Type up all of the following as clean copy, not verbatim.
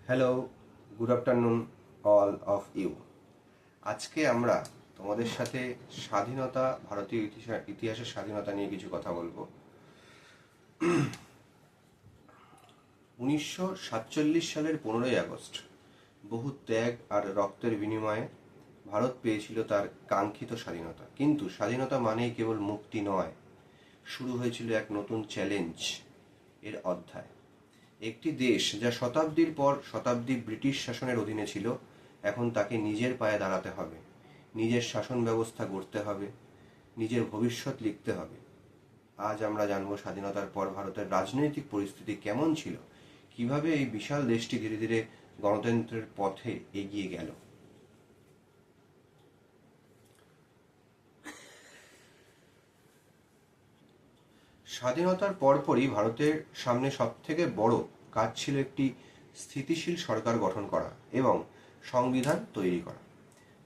Hello, good afternoon all of you. আজকে আমরা তোমাদের সাথে স্বাধীনতা, ভারতীয় ইতিহাসের স্বাধীনতা নিয়ে কিছু কথা বলবো। 1947 সালের 15ই আগস্ট বহু ত্যাগ আর রক্তের বিনিময়ে ভারত পেয়েছিল তার কাঙ্ক্ষিত স্বাধীনতা। কিন্তু স্বাধীনতা মানেই কেবল মুক্তি নয়, শুরু হয়েছিল এক নতুন চ্যালেঞ্জ এর অধ্যায়। একটি দেশ যা শতাব্দীর পর শতাব্দী ব্রিটিশ শাসনের অধীনে ছিল, এখন তাকে নিজের পায়ে দাঁড়াতে হবে, নিজের শাসন ব্যবস্থা গড়তে হবে, নিজের ভবিষ্যৎ লিখতে হবে। আজ আমরা জানব স্বাধীনতার পর ভারতের রাজনৈতিক পরিস্থিতি কেমন ছিল, কিভাবে এই বিশাল দেশটি ধীরে ধীরে গণতন্ত্রের পথে এগিয়ে গেল। স্বাধীনতার পরপরই ভারতের সামনে সবথেকে বড় কাজ ছিল একটি স্থিতিশীল সরকার গঠন করা এবং সংবিধান তৈরি করা।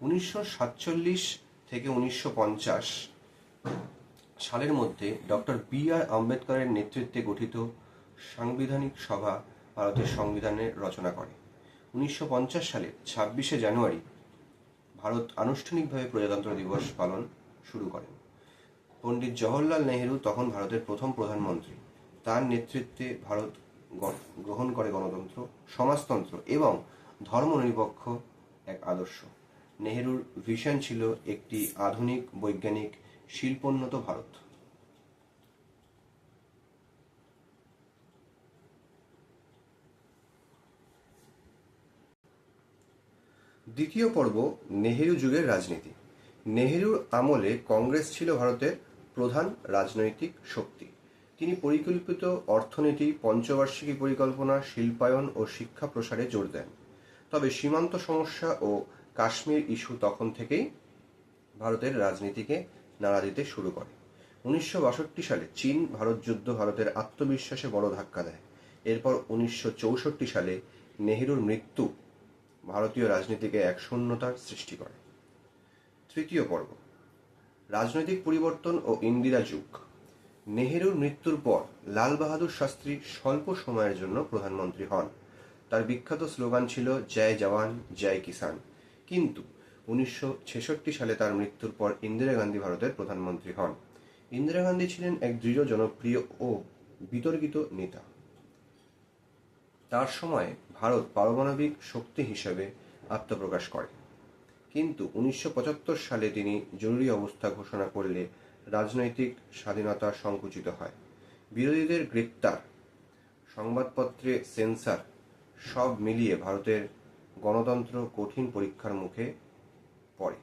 1947 থেকে 1950 সালের মধ্যে ডক্টর বি.আর. আম্বেদকরের নেতৃত্বে গঠিত সাংবিধানিক সভা ভারতের সংবিধানের রচনা করে। 1950 সালের 26শে জানুয়ারি ভারত আনুষ্ঠানিকভাবে প্রজাতন্ত্র দিবস পালন শুরু করেন। পণ্ডিত জওহরলাল নেহেরু তখন ভারতের প্রথম প্রধানমন্ত্রী। তার নেতৃত্বে ভারত গ্রহণ করে গণতন্ত্র, সমাজতন্ত্র এবং ধর্মনিরপেক্ষ এক আদর্শ। নেহেরুর ভিশন ছিল একটি আধুনিক, বৈজ্ঞানিক, শিল্পোন্নত ভারত। দ্বিতীয় পর্ব, নেহেরু যুগের রাজনীতি। নেহেরুর আমলে কংগ্রেস ছিল ভারতের প্রধান রাজনৈতিক শক্তি। তিনি পরিকল্পিত অর্থনীতি, পঞ্চবার্ষিকী পরিকল্পনা, শিল্পায়ন ও শিক্ষা প্রসারে জোর দেন। তবে সীমান্ত সমস্যা ও কাশ্মীর ইস্যু তখন থেকেই ভারতের রাজনীতিকে নাড়া দিতে শুরু করে। 1962 সালে চীন ভারত যুদ্ধ ভারতের আত্মবিশ্বাসে বড় ধাক্কা দেয়। এরপর 1964 সালে নেহেরুর মৃত্যু ভারতীয় রাজনীতিকে এক শূন্যতার সৃষ্টি করে। তৃতীয় পর্ব, রাজনৈতিক পরিবর্তন ও ইন্দিরা যুগ। নেহেরুর মৃত্যুর পর লাল বাহাদুর শাস্ত্রী স্বল্প সময়ের জন্য প্রধানমন্ত্রী হন। তার বিখ্যাত স্লোগান ছিল জয় জওয়ান জয় কিষান। কিন্তু 1966 সালে তার মৃত্যুর পর ইন্দিরা গান্ধী ভারতের প্রধানমন্ত্রী হন। ইন্দিরা গান্ধী ছিলেন এক দৃঢ়, জনপ্রিয় ও বিতর্কিত নেতা। তার সময়ে ভারত পারমাণবিক শক্তি হিসেবে আত্মপ্রকাশ করে। কিন্তু 1975 সালে তিনি জরুরি অবস্থা ঘোষণা করলে রাজনৈতিক স্বাধীনতা সংকুচিত হয়। বিরোধীদের গ্রেপ্তার, সংবাদপত্রে সেন্সার, সব মিলিয়ে ভারতের গণতন্ত্র কঠিন পরীক্ষার মুখে পড়ে।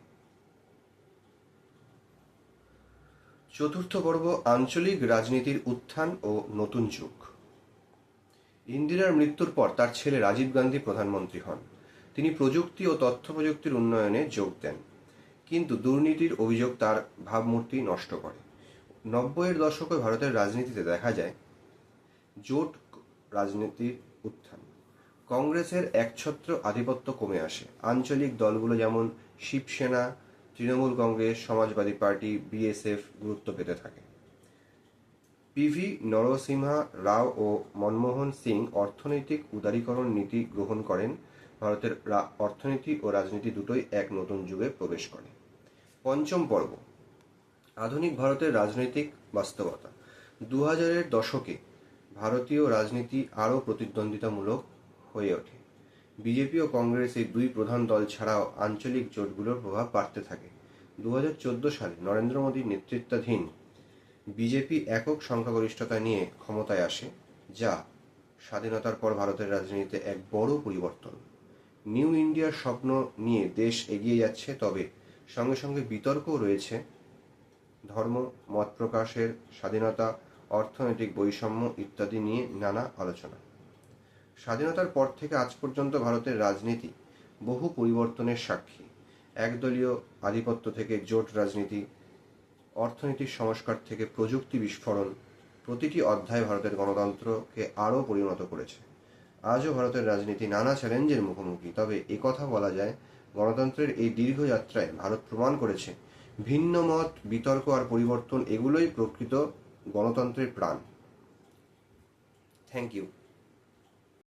চতুর্থ পর্ব, আঞ্চলিক রাজনীতির উত্থান ও নতুন যুগ। ইন্দিরার মৃত্যুর পর তার ছেলে রাজীব গান্ধী প্রধানমন্ত্রী হন। তিনি প্রযুক্তি ও তথ্য প্রযুক্তির উন্নয়নে যোগ দেন, কিন্তু দুর্নীতির অভিযোগ তার ভাবমূর্তি নষ্ট করে। 90-এর দশকে ভারতের রাজনীতিতে দেখা যায় জোট রাজনীতির উত্থান। কংগ্রেসের একছত্র আধিপত্য কমে আসে। আঞ্চলিক দলগুলো যেমন শিবসেনা, তৃণমূল কংগ্রেস, সমাজবাদী পার্টি, বিএসএফ গুরুত্ব পেতে থাকে। পিভি নরসিমহা রাও ও মনমোহন সিং অর্থনৈতিক উদারীকরণ নীতি গ্রহণ করেন। ভারতের অর্থনীতি ও রাজনীতি দুটোই এক নতুন যুগে প্রবেশ করে। পঞ্চম পর্ব, আধুনিক ভারতের রাজনৈতিক বাস্তবতা। 2000-এর দশকে ভারতীয় রাজনীতি আরও প্রতিদ্বন্দ্বিতামূলক হয়ে ওঠে। বিজেপি ও কংগ্রেস, এই দুই প্রধান দল ছাড়াও আঞ্চলিক জোটগুলোর প্রভাব বাড়তে থাকে। 2014 সালে নরেন্দ্র মোদীর নেতৃত্বাধীন বিজেপি একক সংখ্যাগরিষ্ঠতা নিয়ে ক্ষমতায় আসে, যা স্বাধীনতার পর ভারতের রাজনীতিতে এক বড় পরিবর্তন। নিউ ইন্ডিয়ার স্বপ্ন নিয়ে দেশ এগিয়ে যাচ্ছে, তবে সঙ্গে সঙ্গে বিতর্কও রয়েছে। ধর্ম, মত প্রকাশের স্বাধীনতা, অর্থনৈতিক বৈষম্য ইত্যাদি নিয়ে নানা আলোচনা। স্বাধীনতার পর থেকে আজ পর্যন্ত ভারতের রাজনীতি বহু পরিবর্তনের সাক্ষী। একদলীয় আধিপত্য থেকে জোট রাজনীতি, অর্থনীতির সংস্কার থেকে প্রযুক্তি বিস্ফোরণ, প্রতিটি অধ্যায় ভারতের গণতন্ত্রকে আরও পরিণত করেছে। আজও ভারতের রাজনীতি নানা চ্যালেঞ্জের মুখোমুখি, তবে একথা বলা যায়, গণতন্ত্রের এই দীর্ঘ যাত্রায় ভারত প্রমাণ করেছে ভিন্ন মত, বিতর্ক আর পরিবর্তন, এগুলোই প্রকৃত গণতন্ত্রের প্রাণ। Thank you.